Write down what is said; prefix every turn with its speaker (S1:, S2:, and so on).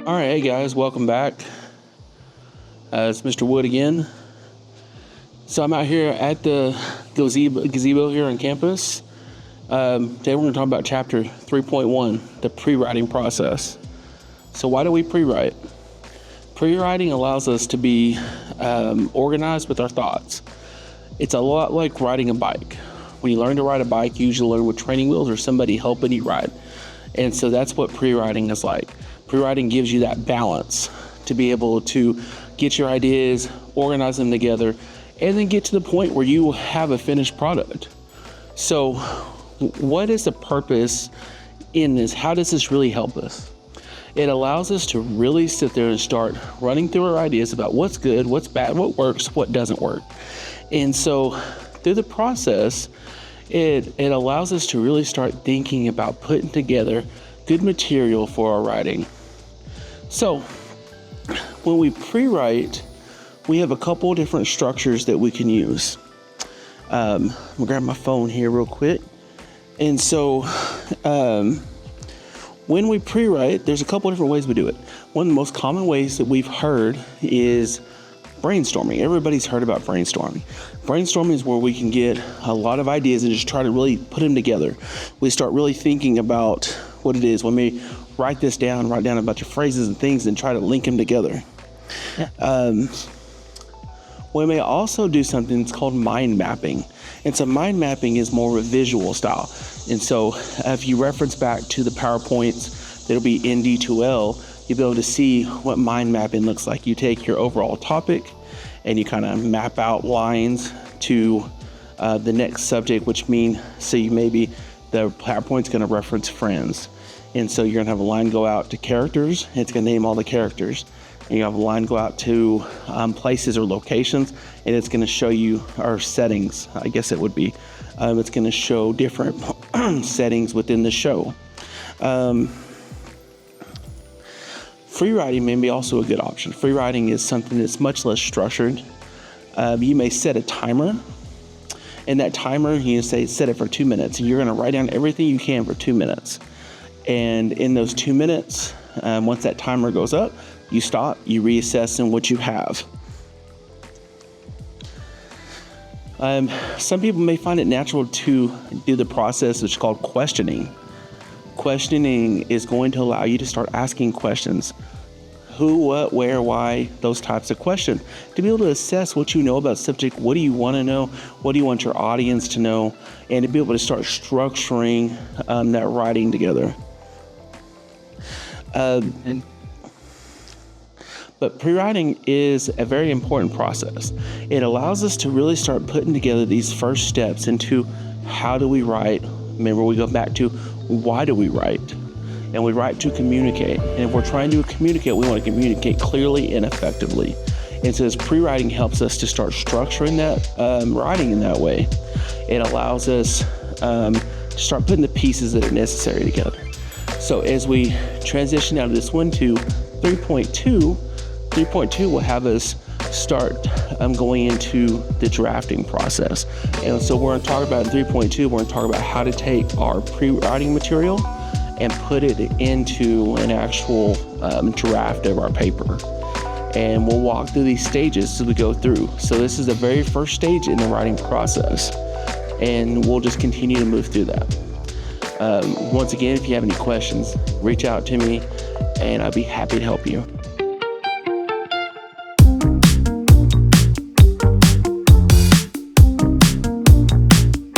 S1: All right, hey guys, welcome back. It's Mr. Wood again. So I'm out here at the gazebo here on campus. Today we're going to talk about chapter 3.1, the pre-writing process. So why do we pre-write? Pre-writing allows us to be organized with our thoughts. It's a lot like riding a bike. When you learn to ride a bike, you usually learn with training wheels or somebody helping you ride. And so that's what pre-writing is like. Pre-writing gives you that balance to be able to get your ideas, organize them together, and then get to the point where you have a finished product. So what is the purpose in this? How does this really help us? It allows us to really sit there and start running through our ideas about what's good, what's bad, what works, what doesn't work. And so through the process, it allows us to really start thinking about putting together good material for our writing. So when we pre-write, we have a couple different structures that we can use. I'm gonna grab my phone here real quick. And so when we pre-write, there's a couple different ways we do it. One of the most common ways that we've heard is brainstorming. Everybody's heard about brainstorming. Brainstorming is where we can get a lot of ideas and just try to really put them together. We start really thinking about what it is. When we write down a bunch of phrases and things and try to link them together. We may also do something that's called mind mapping. And so mind mapping is more of a visual style. And so if you reference back to the PowerPoints, that'll be in D2L, you'll be able to see what mind mapping looks like. You take your overall topic and you kind of map out lines to the next subject, which means, so you maybe the PowerPoint's going to reference friends. And so you're going to have a line go out to characters. It's going to name all the characters. And you have a line go out to places or locations, and it's going to show you our settings, I guess it would be. It's going to show different settings within the show. Free writing may be also a good option. Free writing is something that's much less structured. You may set a timer, and that timer, you say set it for 2 minutes, and you're going to write down everything you can for 2 minutes. And in those 2 minutes, once that timer goes up, you stop, you reassess in what you have. Some people may find it natural to do the process which is called questioning. Questioning is going to allow you to start asking questions. Who, what, where, why, those types of questions. To be able to assess what you know about subject, what do you want to know, what do you want your audience to know, and to be able to start structuring that writing together. But pre-writing is a very important process. It allows us to really start putting together these first steps into how do we write. Remember, we go back to why do we write? And we write to communicate. And if we're trying to communicate, we want to communicate clearly and effectively. And so this pre-writing helps us to start structuring that writing in that way. It allows us to start putting the pieces that are necessary together. So as we transition out of this one to 3.2 will have us start going into the drafting process. And so we're going to talk about in 3.2, we're going to talk about how to take our pre-writing material and put it into an actual draft of our paper. And we'll walk through these stages as we go through. So this is the very first stage in the writing process. And we'll just continue to move through that. Once again, if you have any questions, reach out to me and I'll be happy to help you.